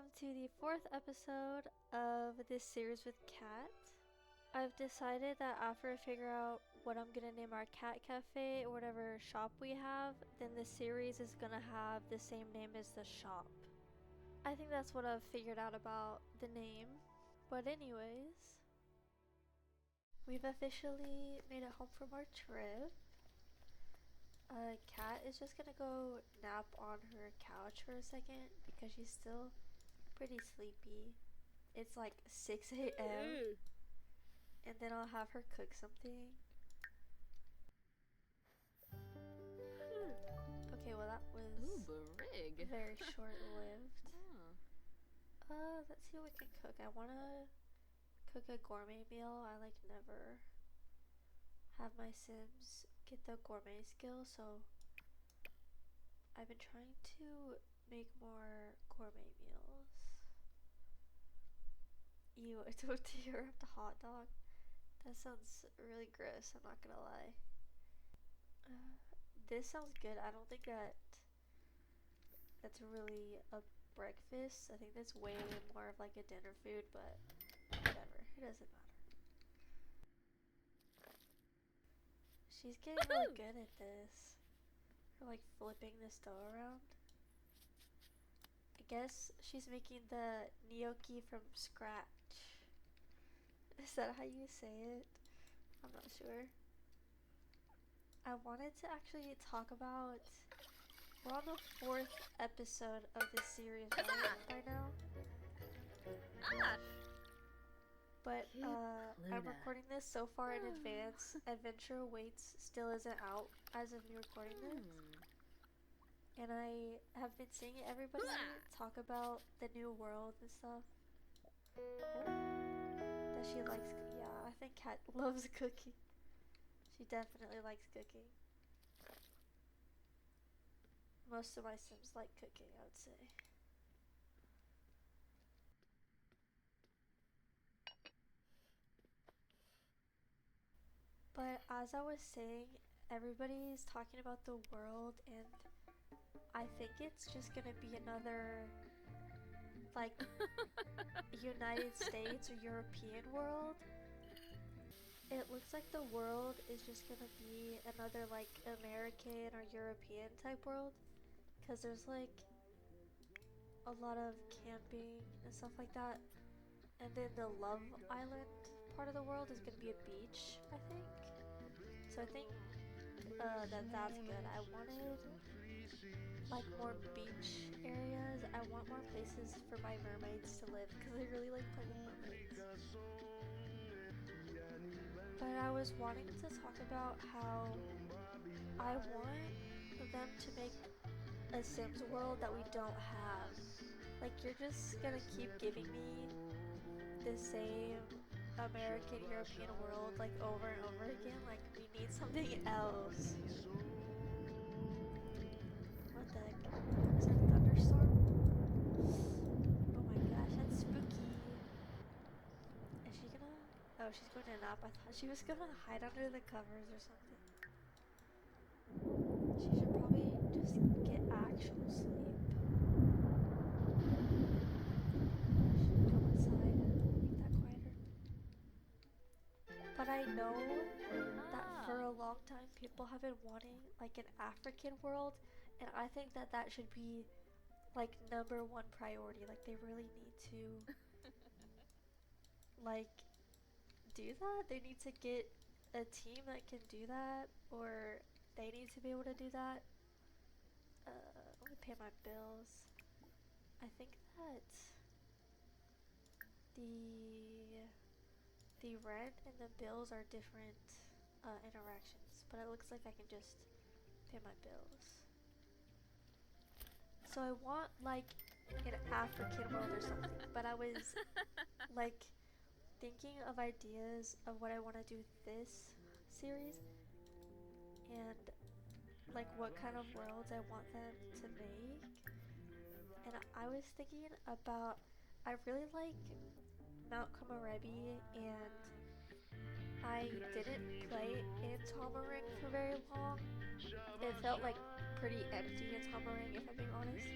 welcome to the fourth episode of this series with Cat. I've decided that after I figure out what I'm gonna name our cat cafe or whatever shop we have, then the series is gonna have the same name as the shop. I think that's what I've figured out about the name. But anyways, we've officially made it home from our trip. Cat is just gonna go nap on her couch for a second because she's still pretty sleepy. It's like 6 a.m. and then I'll have her cook something. Okay, well that was very short-lived. Let's see what we can cook. I wanna cook a gourmet meal. I never have my Sims get the gourmet skill, so I've been trying to make more gourmet meals. Ew, I don't tear up the hot dog. That sounds really gross, I'm not gonna lie. This sounds good. I don't think that's really a breakfast. I think that's way more of like a dinner food, but whatever. It doesn't matter. She's getting really good at this. Her like flipping this dough around. I guess she's making the gnocchi from scratch. Is that how you say it? I'm not sure. I wanted to actually talk about, we're on the fourth episode of this series right now. But I'm recording this so far in advance. Adventure Awaits still isn't out as of me recording this. And I have been seeing everybody talk about the new world and stuff. That she likes, yeah, I think Cat loves cooking. She definitely likes cooking. Most of my Sims like cooking, I would say. But as I was saying, everybody's talking about the world, and I think it's just gonna be another like United States or European world. It looks like the world is just gonna be another like American or European type world, because there's like a lot of camping and stuff like that. And then the Love Island part of the world is gonna be a beach, I think. So I think that's good. I wanted like more beach areas. I want more places for my mermaids to live because I really like playing with mermaids. But I was wanting to talk about how I want them to make a Sims world that we don't have. Like, you're just gonna keep giving me the same American European world like over and over again. Like, we need something else. What the heck? Is there a thunderstorm? Oh my gosh, that's spooky. Is she gonna? Oh, she's going to nap. I thought she was gonna hide under the covers or something. She should probably just get actual sleep. I should go inside and make that quieter. But I know that for a long time people have been wanting like an African world, and I think that that should be like #1 priority. Like, they really need to like do that. They need to get a team that can do that, or they need to be able to do that. Let me pay my bills. I think that the rent and the bills are different interactions, but it looks like I can just pay my bills. So I want like an African world or something, but I was like thinking of ideas of what I want to do with this series and like what kind of worlds I want them to make. And I was thinking about, I really like Mount Komorebi, and I didn't play in Tomarang for very long. It felt like pretty empty in Tomarang, if I'm being honest.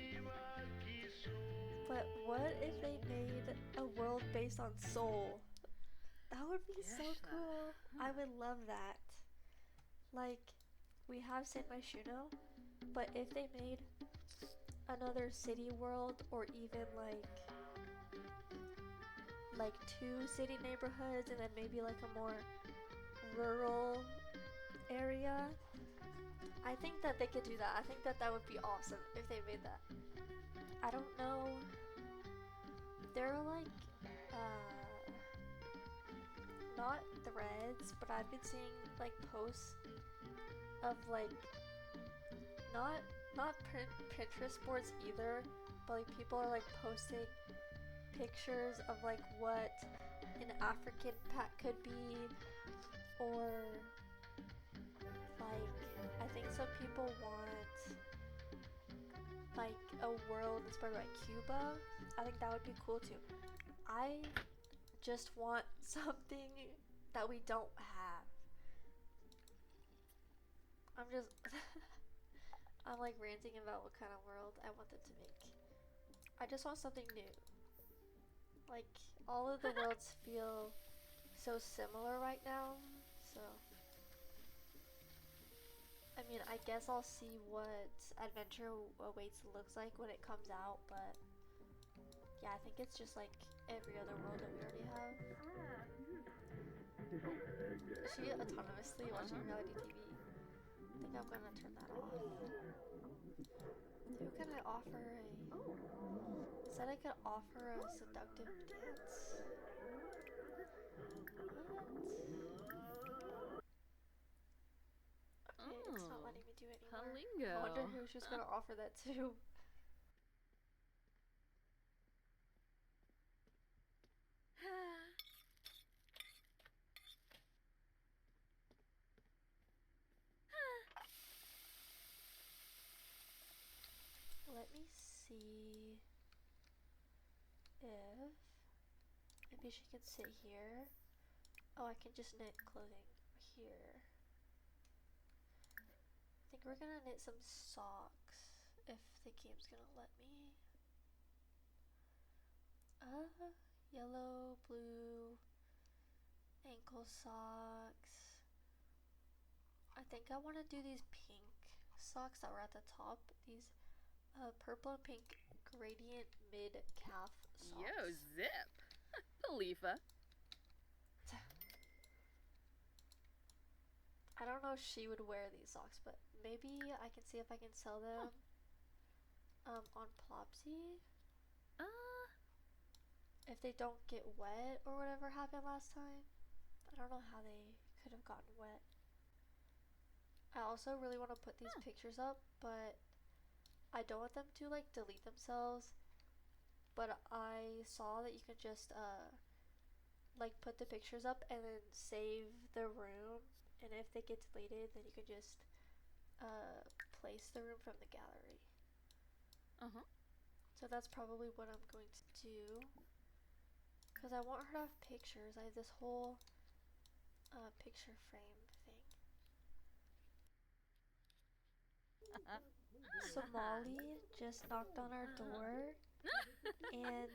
But What if they made a world based on Soul? That would be so cool. I would love that. Like, we have San Myshuno, but if they made another city world or even like two city neighborhoods and then maybe like a more rural area, I think that they could do that. I think that that would be awesome if they made that. I don't know. There are like not threads, but I've been seeing like posts of like not Pinterest boards either, but like people are like posting pictures of like what an African pet could be, or like I think some people want like a world inspired by Cuba. I think that would be cool too. I just want something that we don't have. I'm just I'm like ranting about what kind of world I want them to make. I just want something new. Like all of the worlds feel so similar right now, so I mean, I guess I'll see what Adventure Awaits looks like when it comes out, but yeah, I think it's just like every other world that we already have. Is she autonomously watching reality TV? I think I'm gonna turn that off. Who can I offer a... Said I could offer a seductive dance. What? Okay, it's not letting me do it anymore. Halingo. I wonder who she's gonna offer that to. Let me see if maybe she can sit here. Oh, I can just knit clothing here. I think we're gonna knit some socks if the game's gonna let me. Yellow, blue, ankle socks. I think I want to do these pink socks that were at the top. These purple and pink gradient mid-calf socks. Yo, zip! Khalifa. I don't know if she would wear these socks, but maybe I can see if I can sell them on Plopsy. If they don't get wet or whatever happened last time. I don't know how they could have gotten wet. I also really want to put these pictures up, but I don't want them to like delete themselves. But I saw that you can just like put the pictures up and then save the room, and if they get deleted then you can just place the room from the gallery. So that's probably what I'm going to do, because I want her to have pictures. I have this whole picture frame thing. Somali just knocked on our door and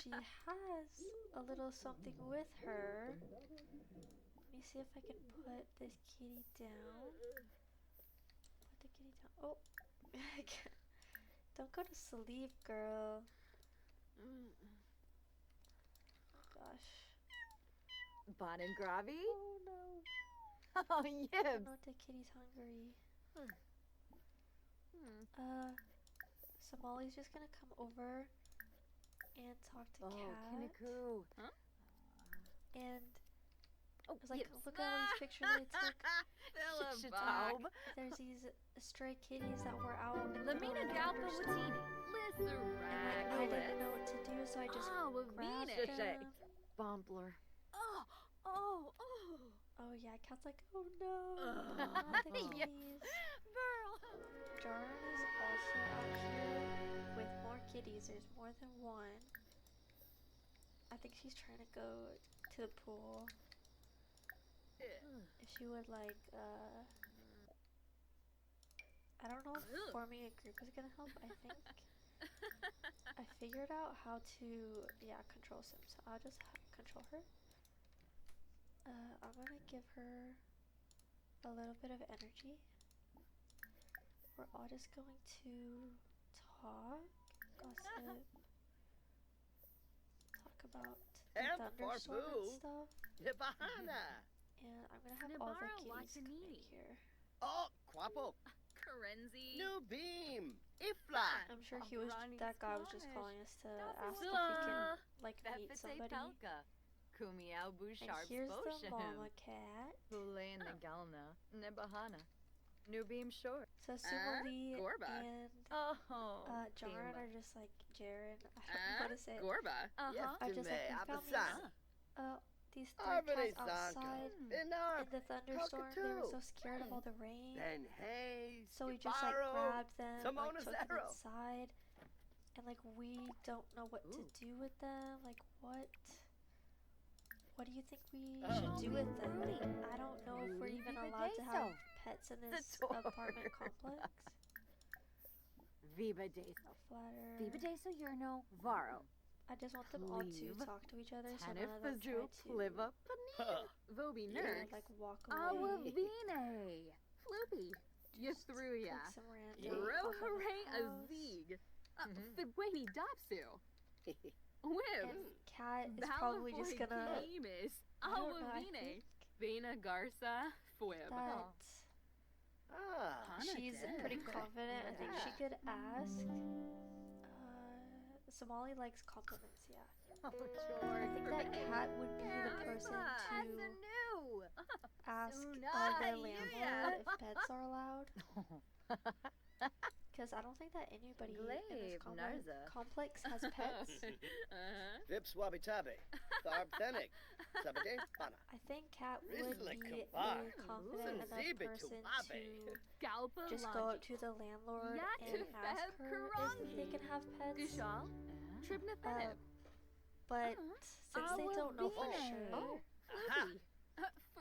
she has a little something with her. Let me see if I can put this kitty down. Put the kitty down. Oh, don't go to sleep, girl. Gosh. Bon and Gravy? Oh no. Oh, I yes. don't know if the kitty's hungry. Somali's just gonna come over and talk to Cat. Kiniku. And Oh, I was like, yes. look at all these pictures I took. Shitaub. There's these stray kitties that were out in the Lamina middle of Galpa Thunderstorm. Watini. And like, I didn't know what to do, so I just grabbed Wavina. them. Bombler. Oh. Oh yeah, Cat's like, oh no, Ugh. not the Yeah. kitties. Burl. Jarn is also out here with more kitties. There's more than one. I think she's trying to go to the pool. If she would like, I don't know if forming a group is gonna help. I think I figured figured out how to, control Sim. So I'll just control her. I'm gonna give her a little bit of energy. We're all just going to talk, gossip, talk about the thunderstorm and stuff. And I'm gonna have all the Navarro kitties come in Watanini. here. Oh, Quapo. Karenzi. New beam. Ifla. I'm sure that guy was just calling us to ask if he Zilla. can, like, meet Befete somebody. Pelka. Kumiao And Bouchard here's the Sposham. mama cat. Bule Nagalna. Nebahana. New beam short. So Sumali Gorba. and Oh. Jared are just like Jared. I don't know how to say it. Gorba. Uh-huh. I just like we found these three Arbore cats outside in Inarp. the thunderstorm. They were so Cockatoo. scared of all the rain. Then hey. So we just like grabbed them, Simona like took them Zero. inside, and like we don't know what to do with them. Like what do you think we should do with them? Like, I don't know if we're even allowed to have pets in this apartment complex. Viva Deso. Flatter. Viva Deso Yerno Varo. I just want them all to Leave. talk to each other, so Tanif none of them try Fazu to Pliva Panina. Vobi nurse. like walk Awa away. Vine. Floopy. You through ya. Like some random Bro couple in the hooray a house. Zeeg. Figwani Dopsu. Whim. And Kat is probably just gonna. Famous. I don't Awa know, I Vine. think Vena Garza. Fwib. that Ah. she's pretty confident. I think she could ask. Somali likes compliments, yeah. Oh, I think that Kat would be the person As to a new. ask Suna, their you, landlord if pets are allowed. Because I don't think that anybody in this Glaive, Narza. complex has pets. Vips wabi tabi. Tharb thenig. Sabade bana. I think Kat would Rizla be a kabar. confident enough Zanzibi person tuwabe. to Galpa just go up to the landlord Yat and ask feb her if they can have pets. Gushal. Tribna Fenib. But since they don't know for sure, Oh. Aha.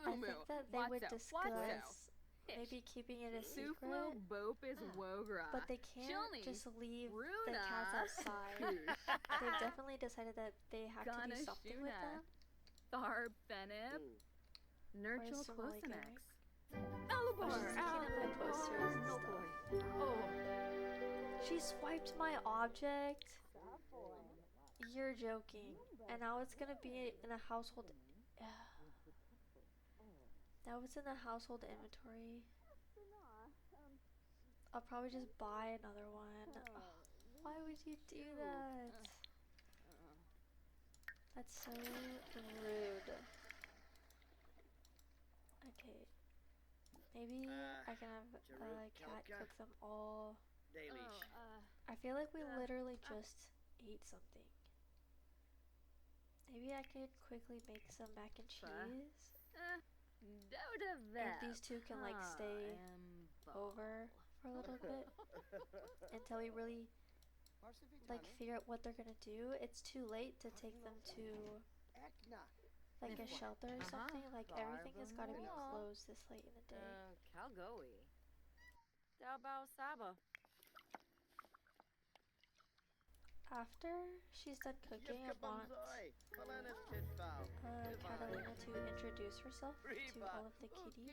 I think that they would discuss maybe keeping it a Suflo secret. Bope is Wogra. But they can't Chilni. just leave the Runa. cats outside. They've definitely decided that they have to Gonna do something with Shuna. them. Tharb Fenib. Nurchel Where's Somali Closenex. Oh, she's looking at my posters and No stuff. boy. Oh. She swiped my object. You're joking. And now it's gonna be in a household. Now it's in the household inventory. I'll probably just buy another one. Ugh, why would you do that? That's so rude. Okay. Maybe I can have Cat cook them all. Dalish. I feel like we literally just ate something. Maybe I could quickly make some mac and cheese. And these two can like stay over for a little bit until we really like figure out what they're gonna do. It's too late to take them to like a shelter or something. Like everything has got to be closed this late in the day. Calgoe. Dalbao Saba. After she's done cooking, I want Catalina to introduce herself to all of the kitties.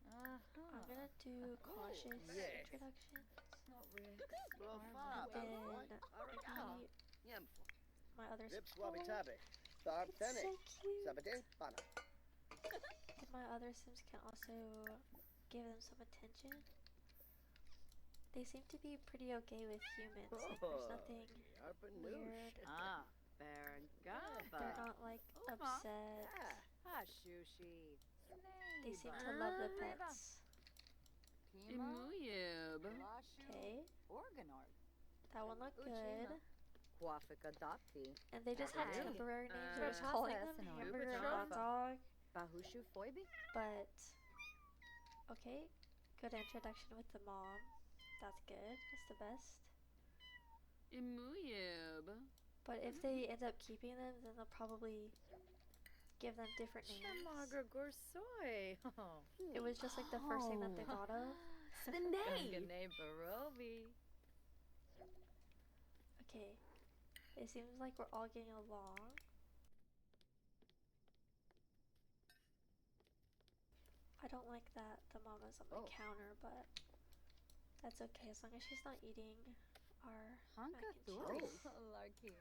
I'm gonna do cautious introductions. And then maybe my other Sims. It's so cute. And my other Sims can also give them some attention. They seem to be pretty okay with humans. Like there's nothing weird. They're not like upset. Shushi. They seem to love the pets. Imuyib. Okay, Organord. that one looked good. Quaffic adoptee. And they just have Hey. temporary names. I was Trapasa calling them Essenor. hamburger and hot Upatrofa. dog. Bahushu Foibi. But okay, good introduction with the mom. That's good. That's the best. Imuyib. But if they end up keeping them, then they'll probably give them different names. Chamaga Gorsoy. It was just like the first thing that they thought of. Spinay. Barobi. It seems like we're all getting along. I don't like that the mama's on the Oh. counter, but that's okay as long as she's not eating our mac Honka and Thori. cheese. Larkin.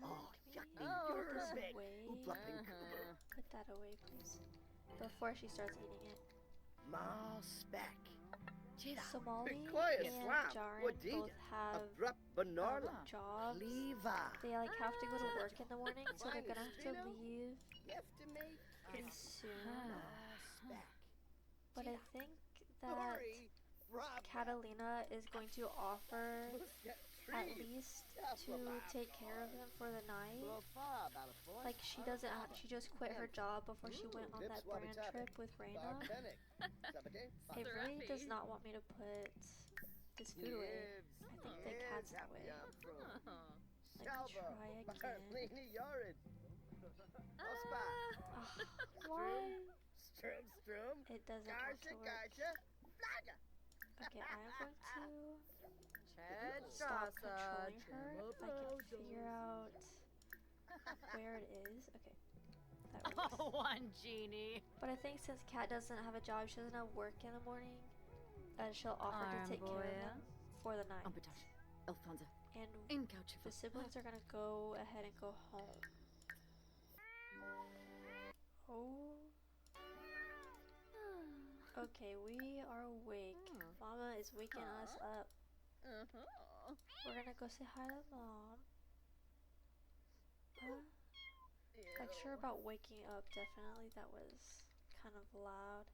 Oh, Can yucky. we Oh, put this Perfect. away? Oopla pink. Put that away, please. Before she starts eating it. Ma speck. Chida. Somali Quiet and slap. Jaren Wadida. both have Abrupt Bernarda. jobs. Cleaver. They like have to go to work in the morning, so they're gonna have to leave You have to make pretty soon. Ma speck. But I think that Sorry. Rob. Catalina is going to offer Muscat at trees. least to take care of them for the night. Like she doesn't have, she just quit her job before she went on that brand trip with Reina. It really does not want me to put this food away. I think the cat's in the way. Let me try again. Ugh, why? Strum. It doesn't want to work. Okay, I am going to stop controlling her if I can figure out where it is. Okay, that works. Oh, one genie. But I think since Kat doesn't have a job, she doesn't have work in the morning, she'll offer to take care of them for the night. Alfonso. And In couch. the siblings are gonna go ahead and go home. Oh. Okay, we are awake. Mama is waking us up. We're gonna go say hi to Mom. Not sure about waking up, definitely. That was kind of loud.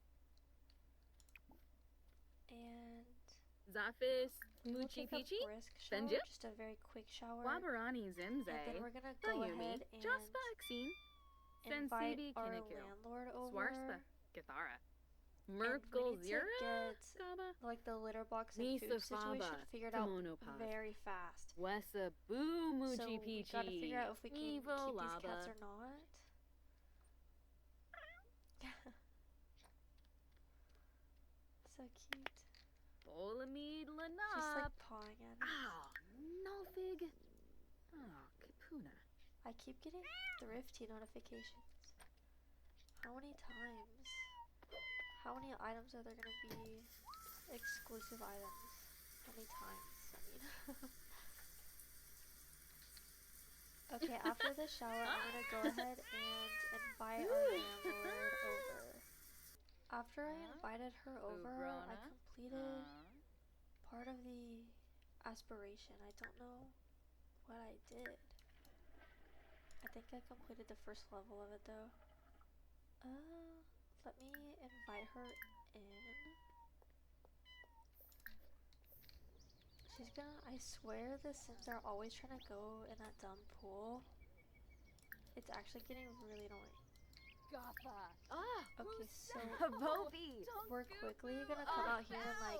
And Zafis. we'll Muchi take a Pichi. brisk shower, Benjip? just a very quick shower. Wabarani And Zimze. then we're gonna go ahead and Jaspa Exine. invite Sensibi our Kinniku. landlord over. Swarspa. Gathara. And we Merkel need to Zira. get Gaba. like the litter box and Nisa food situation Faba. figured out Kimono Pod. very fast. Wessa Boo So Muchi we Pichi. gotta figure out if we can keep Evo these Lava. cats or not. So cute. Bolamid She's Lanap. like pawing at us. Ah, Nulfig. Ah, Kapuna. I keep getting thrifty notifications. How many times? How many items are there gonna be exclusive items? How many times? I mean. Okay, after the shower, I'm gonna go ahead and invite our landlord over. After I invited her over, I completed part of the aspiration. I don't know what I did. I think I completed the first level of it though. Let me invite her in. She's gonna, I swear the Sims are always trying to go in that dumb pool. It's actually getting really annoying. Ah, Okay, so Bobby. we're quickly gonna come out here and like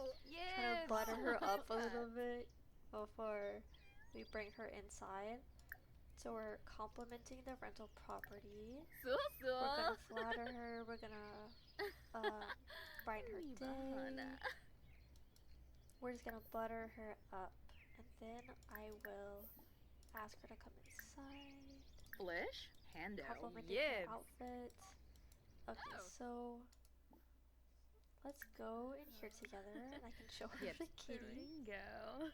try to butter her up a little bit before we bring her inside. So we're complimenting the rental property. We're gonna flatter her. We're gonna brighten her day. We're just gonna butter her up, and then I will ask her to come inside. Flish. Hando. Complimenting her outfit. Okay, so let's go in here together, and I can show her the kitty. Go.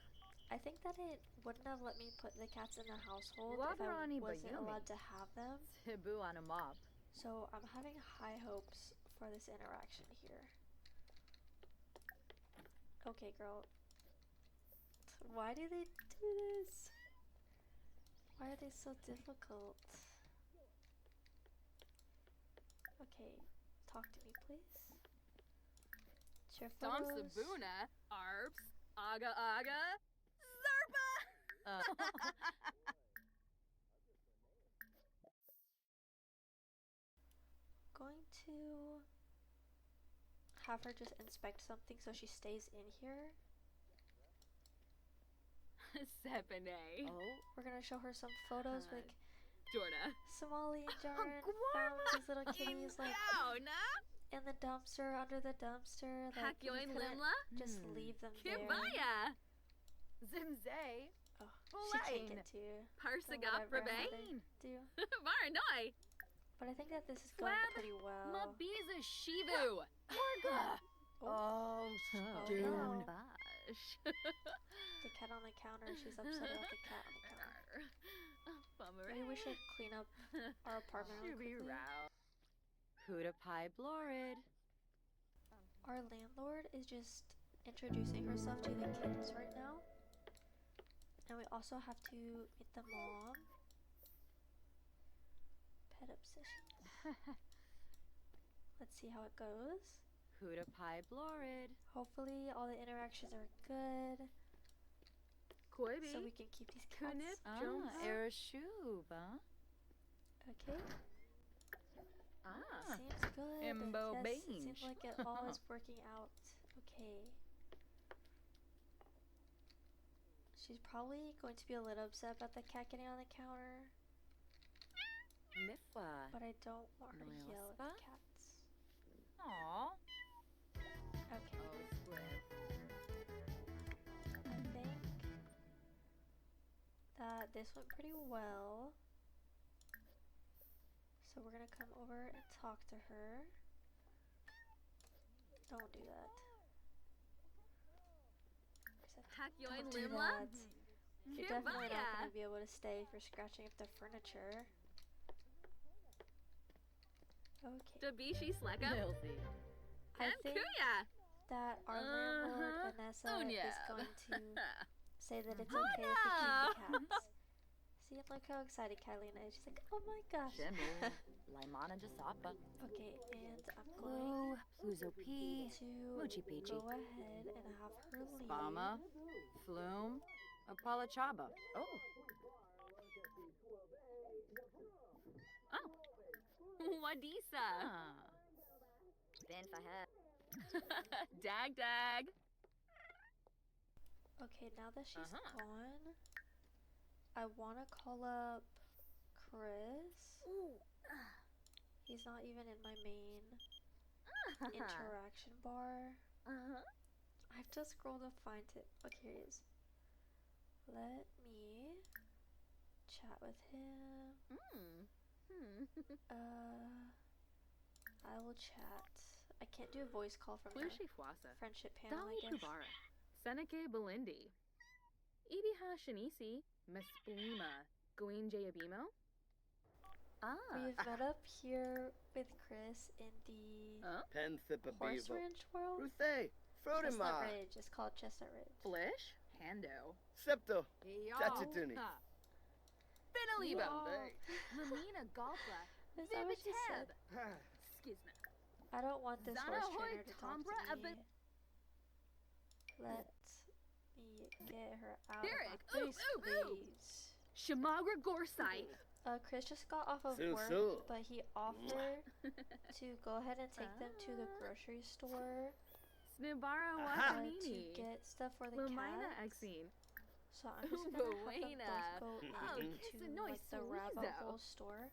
I think that it wouldn't have let me put the cats in the household if I Wabarani wasn't Bayumi. allowed to have them. Tibu on a mob. So I'm having high hopes for this interaction here. Okay, girl. Why do they do this? Why are they so difficult? Okay, talk to me, please. Share Dom photos. Sabuna. Arbs. Aga Aga. Zarba. Going to have her just inspect something so she stays in here. Sepane. Oh. We're gonna show her some photos with Jorna. Somali and Jaren found these little kitties like in the dumpster, under the dumpster. Like we Hakyoin couldn't Limla. just leave them there. Kibaya. Zimze. She can't get to Parsagap whatever Rabane. do. Varanoi. But I think that this is going Flab pretty well. Mabiza Shivu. Morga. Oh, Dune. Dune. Bash. The cat on the counter. She's upset about the cat on the counter. Maybe we should clean up our apartment real quickly. Huda Pie Blorid. Our landlord is just introducing herself to the kids right now. And we also have to meet the mom. Pet obsession. Let's see how it goes. Huda Pie Blorid. Hopefully all the interactions are good. Koibi. So we can keep these cats. Kunip Ah, Erashuba. Okay. Ah. Seems good. Imbo Yes, it Bange. seems like it all is working out. Okay. She's probably going to be a little upset about the cat getting on the counter, Mifwa. but I don't want her to yell at the Noelsa? cats. Aw. Okay. Oh, Swift. I think that this went pretty well. So we're gonna come over and talk to her. Don't do that. Hakyoin Don't do Limla. that. You're definitely not gonna be able to stay for scratching up the furniture. Okay. Dabishi Sleka. Nilsy. I think Kuya. that our landlord, Vanessa, Unya. is going to say that it's okay if we keep the cats. See, look how excited Catalina is. She's like, oh my gosh. Shimu. Laimana Jasapa. Okay, and I'm going Pluzo P. to Moochie Peachy. go ahead and have her leave. Spama. Flume. Apala Chaba. Oh. Wadisa. Ah. Ben Fahad. Dag Dag. Okay, now that she's Uh-huh. gone, I want to call up Chris. He's not even in my main interaction bar. Uh-huh. I have to scroll to find it. Okay, here he is. Let me chat with him. I will chat. I can't do a voice call from the Plushi Fwasa. friendship panel, I Dali guess. Kubara. Seneke Belindi. Ibiha Shanisi. Mesplima. Gwinje Abimo. We've met up here with Chris in the Penthipa horse Beaver. ranch world. Ruthe. Chestnut Frodima. Ridge. It's called Chestnut Ridge. Flish. Hando. Septo. Y'all. Tatituni. Finalibo. Wow. Lamina Galpa. Is that what she said? Skizna. I don't want this Zana horse Hoy trainer to talk Tombra to me. Abit- Let me get her out Derek, of my ooh, face, ooh, ooh. please. Shamagra Gorsai. Chris just got off of Sue, work, Sue. but he offered to go ahead and take them to the grocery store Snibara Aha. to Wakanini. get stuff for the Lamina cats. Exine. So I'm just gonna have them Buena. both go Oh, into it's a nice like the rabbit Sorizo. hole store.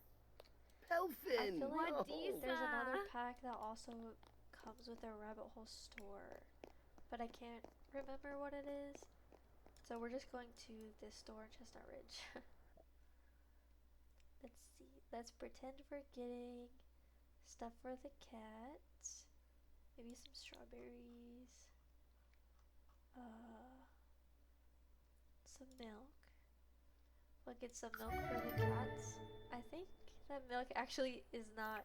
Pelfin. I feel like What Oh. there's another pack that also comes with a rabbit hole store, but I can't remember what it is. So we're just going to this store in Chestnut Ridge. Let's see. Let's pretend we're getting stuff for the cats. Maybe some strawberries. Some milk. We'll get some milk for the cats. I think that milk actually is not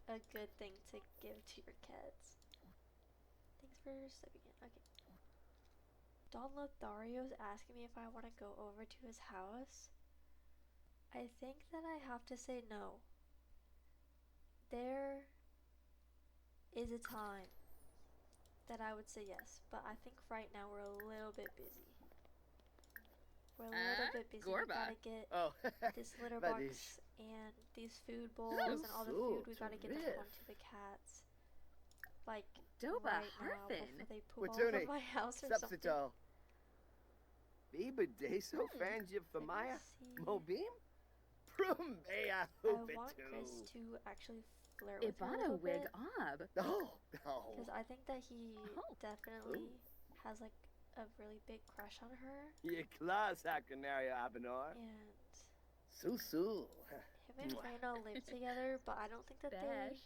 a good thing to give to your cats. Thanks for stepping in. Okay. Don Lothario's asking me if I want to go over to his house. I think that I have to say no. There is a time that I would say yes, but I think right now we're a little bit busy. We're a little bit busy. We Gorba. gotta get Oh. this litter Buddies. box and these food bowls and all the food. We gotta get them Terrific. onto the cats. Like Doba right now Harfin. before they poop all over Watuni. my house or something. Sepsitol. Biba deso Hmm. fanjib Let me famaya. see. Mobim? Prumbea I hoop want it Chris too. to actually flirt with her a Ibana little Wig bit. Ob. Oh, no. Because I think that he Oh. definitely has like a really big crush on her, Ye class Hackanaria Abenor. and Susu. him and Reyna live together, but I don't think that Bash.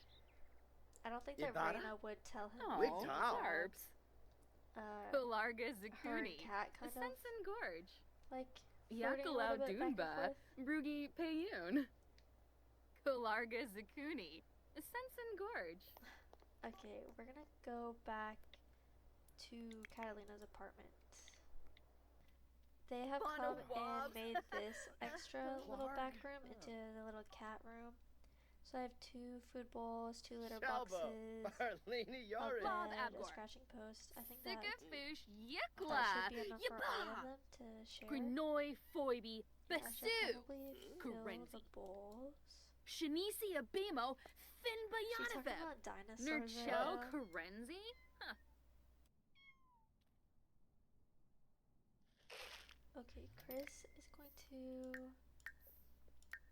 I don't think that Ibarra? Reyna would tell him Oh, Wig about, top. Tarbs. Pelarga her and Zakuni. Cat kind of Sensen Gorge. like flirting a Yakalau little bit back and Dunba. forth. Brugi Payun. Pelarga Zakuni. Sensen Gorge. Okay, we're gonna go back to Catalina's apartment. They have Bono come and Wobbs. made this extra little Clark. back room into the little cat room. So I have 2 food bowls, 2 litter Shelbo. boxes, Barlini a Yori. Bob bed, a Abgor. scratching post. I think that Sikafush should Yikla. be enough for all of them to share. Grenoi Foibi. I should Basu. probably fill the Karenzi. bowls. Shanisi Abimo. Fin She's talking Bayanaveb. about dinosaurs right Nurchel now. Karenzi? Okay, Chris is going to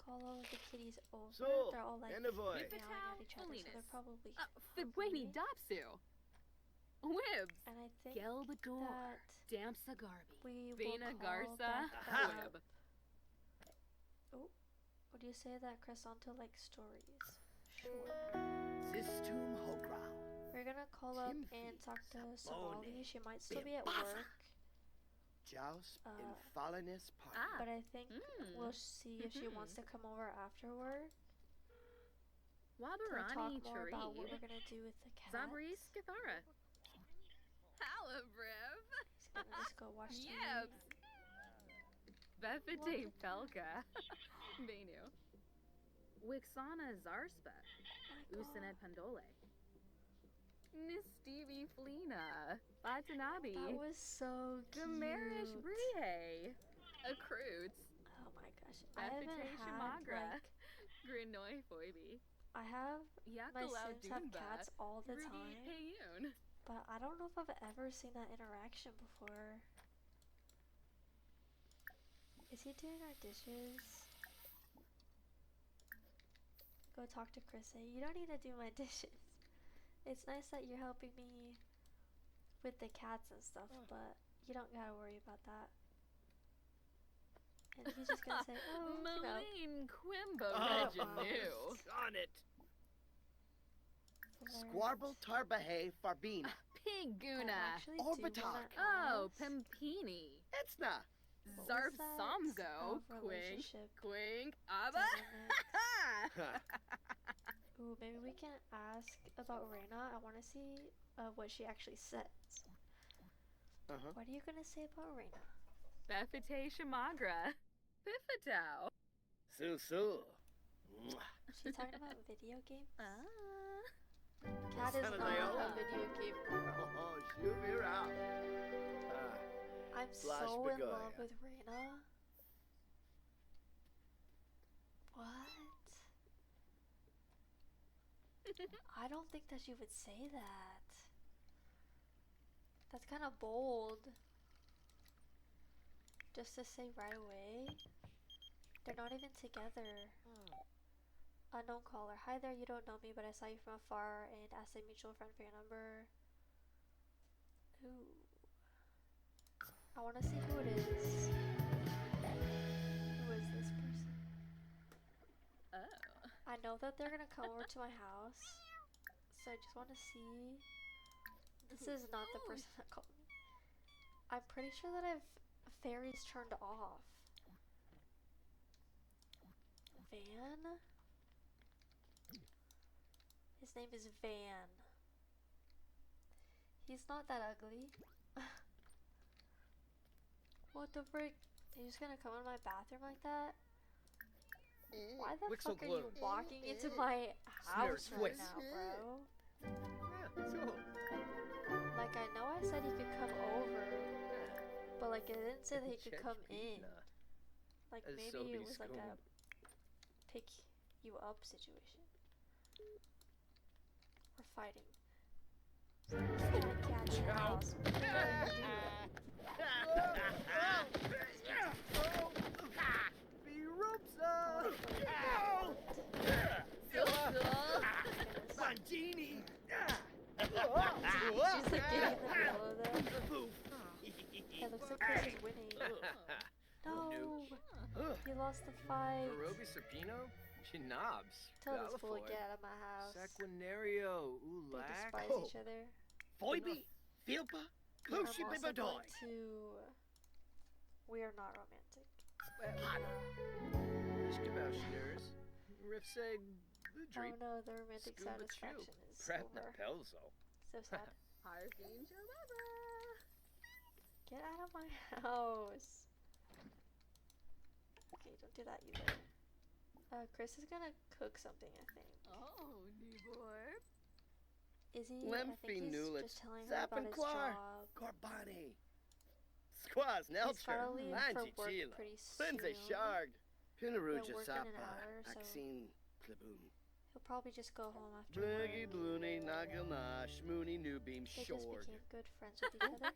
call all of the kitties over. So, They're all like Enavoy. meowing at each other, so Felinas. they're probably Fibweni hungry. Dopsu. Wibs. And I think Gelbador. that Damsa Garbi. we will Vena call Garza. back Aha. that- Wib. Would you say that Crescento likes stories? Sure. Zistum Hograu. We're gonna call up Timothy and talk to Sabone. Somali. She might still be at Bimbasa. work, Joust in Uh, Falanis Park. Ah. but I think Mm. we'll see if she wants to come over afterward to talk Wabarani more about what Tree. we're gonna do with the cats. Zabri Skathara. Halabriv. He's gonna just go watch TV. Yebs. Befete Pelka. Venu. Wixana Zarspa. My God. Usanet Pandole. Nistivi Flina. Batanabi. That was so cute. Gamarish Brie. Accruits. Oh my gosh. I haven't Befete had Shamagra. like Grinoi Foibi. I have my Yakalau Sims have Dunba. cats all the Rugi time, Payun. but I don't know if I've ever seen that interaction before. Is he doing our dishes? Go talk to Chris. Say, you don't need to do my dishes. It's nice that you're helping me with the cats and stuff, but you don't gotta worry about that. And he's just gonna say, oh, you know, Malene Quimbo Oh, Reginu. On it. alert. Squarble Tarbahe Farbina. I Piguna. actually do wanna Orbitark. Oh, ask, Pimpini. Etzna. what Zarb was that Samzo. Quink. relationship Quink. Abba. dynamic? Ooh, maybe we can ask about Reyna. I want to see what she actually says. Uh-huh. What are you gonna say about Reyna? Befete Shamagra. Pifatow. Susu. She's talking about video games. Ah. Cat is Son of not a Leola. video game girl. Oh, shoot me around. I'm Flash so in Begoya. love with Reyna. What? I don't think that she would say that. That's kind of bold. Just to say right away. They're not even together. Unknown caller. Hi there, you don't know me, but I saw you from afar and asked a mutual friend for your number. Ooh. I want to see who it is. Who is this person? Oh. I know that they're gonna come over to my house, so I just want to see. This is not the person that called me. I'm pretty sure that I've fairies turned off. Van? His name is Van. He's not that ugly. What the frick? You're just gonna come in my bathroom like that? Why the Wixel fuck are you glue. walking into my house right twist. now, bro? Yeah, so. Like, I know I said he could come over, but like, it didn't say that he could come in. Like, As maybe so it be was like a school. pick you up situation. We're fighting. Cat in the house. What are you doing? Mangini! She's like getting in the middle of them. Ugh. You lost the fight. Barobi Serpino? Chinobs. Tell this fool to Galafoy. get out of my house. Sequinario. They Ulac. despise Oh. each other. Phoebe, Philpa, I'm Closie also Bibadoy. going to... We are not romantic. Ishkabashers. Rifseg. Oh Ludri. no, the romantic Scuba satisfaction is Prat over. Napelzo. So sad. Harfin Jalaba. Get out of my house. Okay, don't do that either. Chris is gonna cook something, I think. Oh, Nibor. Is he? I think Lemfi he's Nulet, just telling her about his Zappenquar. job. Corbani. Squaz He's Nelcher. gotta leave for Lanchi work Chila. pretty soon. Lindsay Shard. Pinaruja work in an Sapa. hour, so- Axine Klaboon. He'll probably just go home after Bluggy work. Blooney Nagilna Shmoony Newbeam They just Shord. became good friends with each other.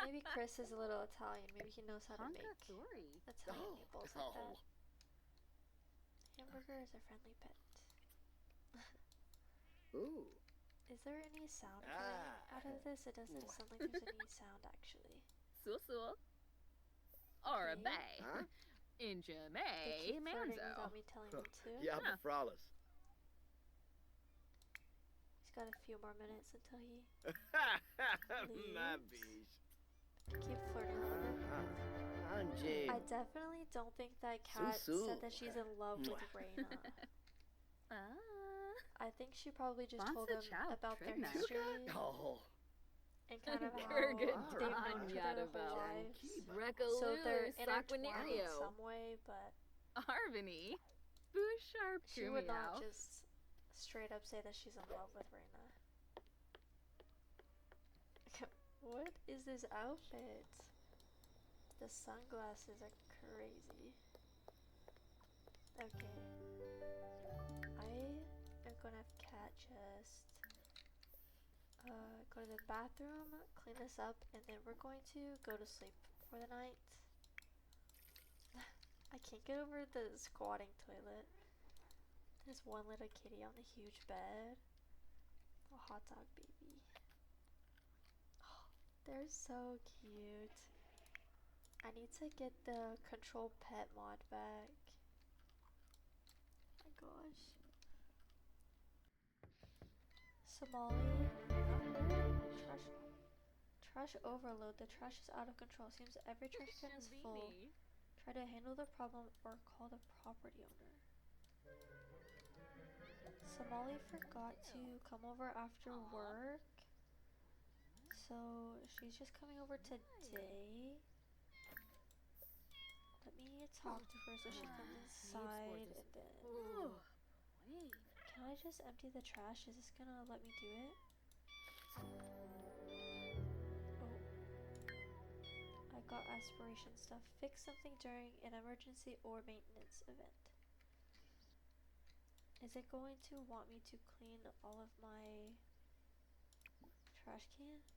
Maybe Chris is a little Italian. Maybe he knows how to make Thori. Italian meatballs like that. Oh. Hamburger is a friendly pet. Ooh. Is there any sound coming Ah. out of this? It doesn't sound like there's any sound actually. Susul. Or a Okay. bay. Huh? They Injame keep flirting Manzo. without me telling them to. Yeah, Huh. Fralas. He's got a few more minutes until he My Leaves. bees. keep flirting with her. Anjay. I definitely don't think that cat Susu. said that she's in love with Mwah. Reina. Ah. I think she probably just Bonsa told him Chow about their Tridna. history Oh. and kind of how Kurgan they've known each Tron other their whole Yadabel. lives. So Rekalulu they're intertwined in Saquinario. some way, but Arvini. Bouchard she would not Kumiao. just straight up say that she's in love with Reina. What is this outfit? The sunglasses are crazy. Okay. I am gonna have Cat just go to the bathroom, clean this up, and then we're going to go to sleep for the night. I can't get over the squatting toilet. There's one little kitty on the huge bed. A hot dog baby. Oh, they're so cute. I need to get the control pet mod back. Oh my gosh. Somali. Trash overload. The trash is out of control. Seems every trash can is full. Try to handle the problem or call the property owner. Somali forgot to come over after work. So she's just coming over today. Let me talk to her so she comes inside and then... Wait. Can I just empty the trash? Is this gonna let me do it? Oh. I got aspiration stuff. Fix something during an emergency or maintenance event. Is it going to want me to clean all of my trash cans?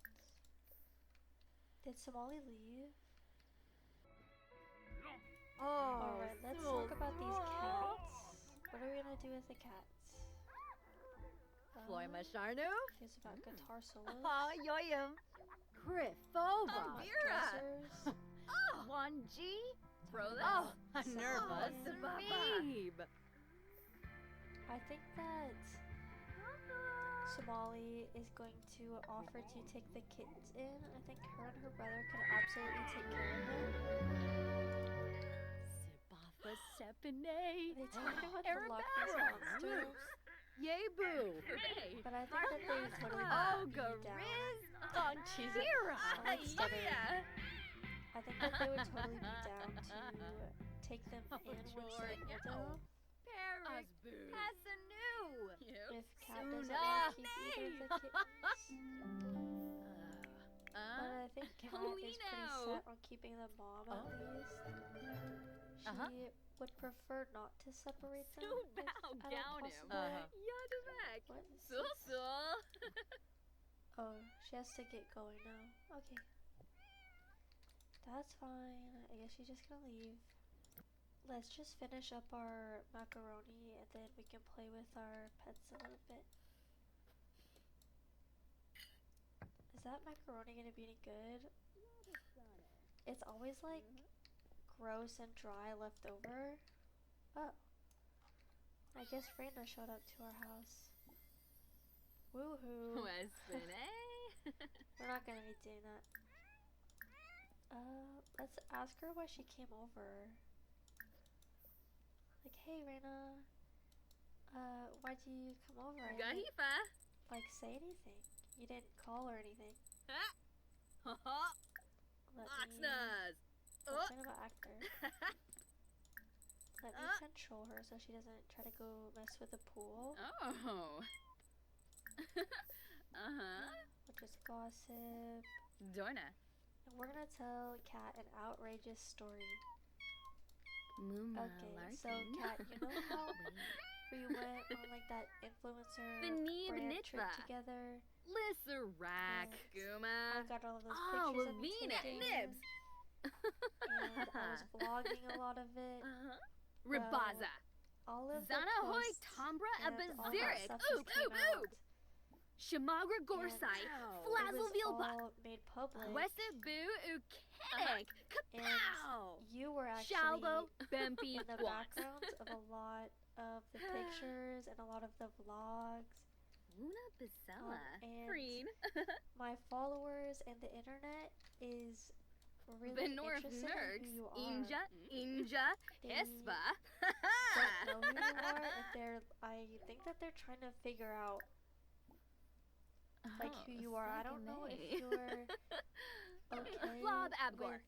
Did Somali leave? Oh, Alright, let's so talk about these cool. cats. What are we gonna do with the cats? Floy Masharnu? Here's about guitar solos. Oh, yoyum. Griffova. Vera. Dressers. Oh. 1G? Bro, Oh, that's nervous. Somali. Babe. I think that Somali is going to offer to take the kittens in. I think her and her brother can absolutely take care of them. Sibafa Sepine. They talk about the Loch Ness Monster, Yebu. Hooray. but I think that they would totally Oh, be down. Gariz. Donchira. like stuttering. Yeah. I think that they would totally be down to take them in once they're older. Paris. Hasanu. If Cat doesn't Suna. want to keep either of the kittens. But I think Cat is pretty Catalina. set on keeping the mom at least. She Uh-huh. would prefer not to separate them. So if bow at all down him. possible. Yadavek. What is this? Susul. Oh, she has to get going now. Okay. That's fine. I guess she's just gonna leave. Let's just finish up our macaroni and then we can play with our pets a little bit. Is that macaroni gonna be any good? It's always like gross and dry left over. Oh. I guess Reina showed up to our house. Woohoo. We're not gonna be doing that. Let's ask her why she came over. Like, hey Reina, why'd you come over? I didn't, Gahifa. like, say anything. You didn't call or anything. Let me Oxnaz. complain about actor. Let me control her so she doesn't try to go mess with the pool. Oh. We'll just gossip. Dorna. And we're gonna tell Kat an outrageous story. Muma Okay, so Kat, you know how we went on like that influencer Benib brand Nitva. trip together? Lissarak. I Guma. got all of those Oh, pictures of me Lavina. taking, Nibs. and I was vlogging a lot of it. Ribaza. All of the Zana hoy posts Tombra and all that Abazirik. stuff just Oop, came oop, out. oop. Shamagra Gorsai. It Flazzle was Vilba. all made public, Westa Boo Ukenik. and Kapow. you were actually Shalbo Bempi in the Watts. background of a lot of the pictures and a lot of the vlogs. Luna Basella. And Green. my followers and the internet is really The North interested in Nerds. who you are. Inja. They Espa. don't know who you are, and I think that they're trying to figure out like who you are. I don't know if you're okay Flob Abgor. with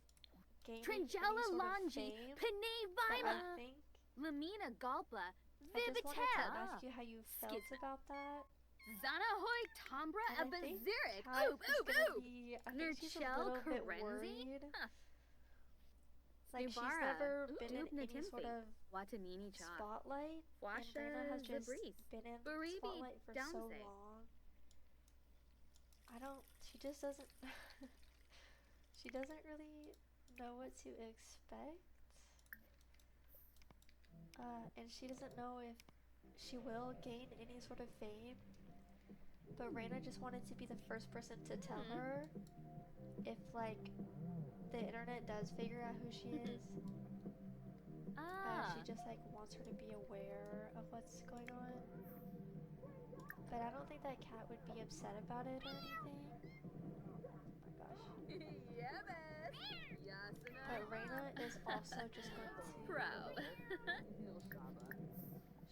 gaining Tringella any sort of Longi. fame, Panay but Vima. I think Lamina Galpa. I just wanted to Vivitel. ask you how you felt Skizza. about that. Zana hoy Tombra And I think Abazirik. Kat Oop, is oop, gonna oop. be, I think she's a Nurchel little bit Karenzi? worried. Huh. Like she's Subara. never Ooh, been in Dubna any sort Timothy. of Watanini Chop. spotlight, and Washa Reina has just Zabris. been in Baribi spotlight for so Downse. long. She just doesn't, she doesn't really know what to expect. And she doesn't know if she will gain any sort of fame. But Reina just wanted to be the first person to tell her if, like, the internet does figure out who she is. She just, like, wants her to be aware of what's going on. But I don't think that Kat would be upset about it or anything. Oh my gosh. But Reina is also just going to... Proud.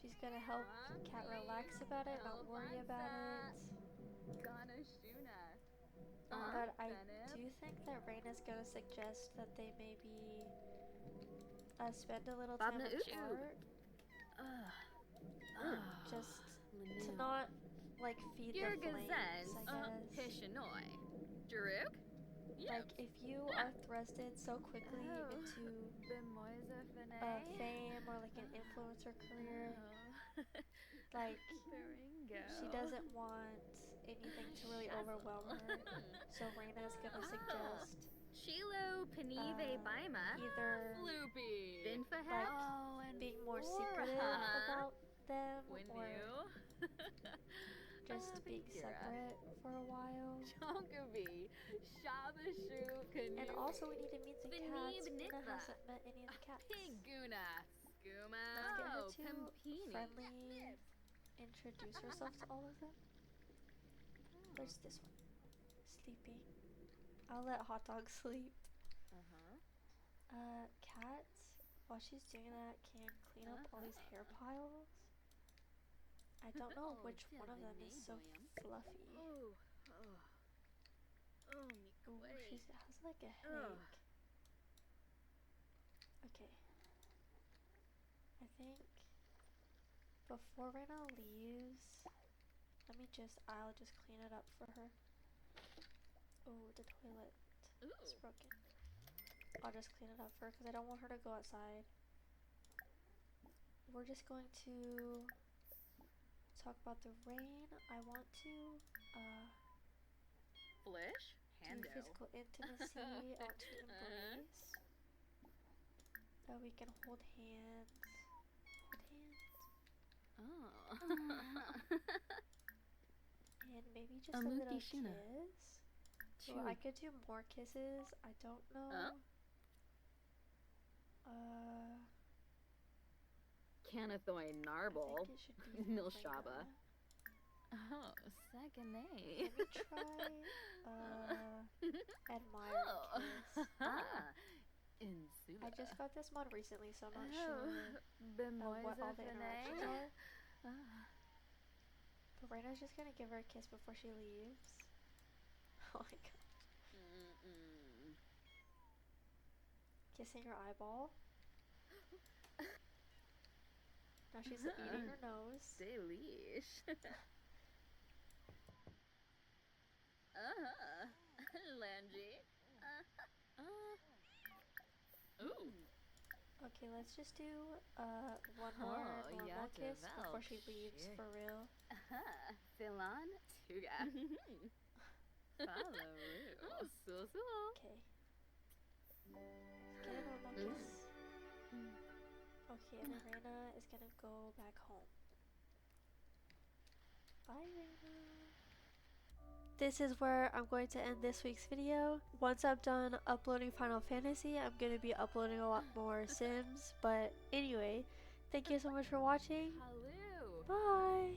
She's gonna help Kat relax about it, not worry about it. But I do think that Reina's gonna suggest that they maybe spend a little time Babna apart, just to not like feed the flames, I guess. Hishanoi. Jaruk? Like if you are thrusted so quickly into fame or like an influencer career, like she doesn't want anything to really overwhelm her. So Reina's gonna suggest Chilo Panive Baima. either Floopy. like being more secretive about them or just being separate for a while. Chonkaby. Shabashu. And also we need to meet the cats. Benib Reina Nitva. hasn't met any of the cats. Piguna. Skuma. Let's get her to Pimpini. friendly introduce herself to all of them. There's this one. Sleeping. I'll let Hot Dog sleep. Cat, while she's doing that, can clean up all these hair piles. I don't know which one of them is so fluffy. Ooh, she has like a headache. Okay. I think before Reina leaves, I'll just clean it up for her. Oh, the toilet is broken. I'll just clean it up for her because I don't want her to go outside. We're just going to talk about the rain. I want to Flish. do physical intimacy. I want to embrace. That we can hold hands. And maybe just a little kiss. Well, I could do more kisses. I don't know Canathoy I Narble. think it should be for Milshaba. Rena. Oh, second Let name. me try admire and kiss. Insula. I just got this mod recently, so I'm not Oh, sure what all the Bemoise interactions Fene? are. Ah. But Rena's just gonna give her a kiss before she leaves. Oh my god. Mm-mm. Kissing her eyeball. Now she's eating her nose. Delish. Langy. Ooh. Okay, let's just do one more Oh, normal yeah, kiss before develop. she leaves Shit. for real. Philan Tuga. Follow. So. Okay. Get a normal kiss. Okay, and then Reina is gonna go back home. Bye, Reina. This is where I'm going to end this week's video. Once I'm done uploading Final Fantasy, I'm going to be uploading a lot more Sims. But anyway, thank you so much for watching. Hello. Bye!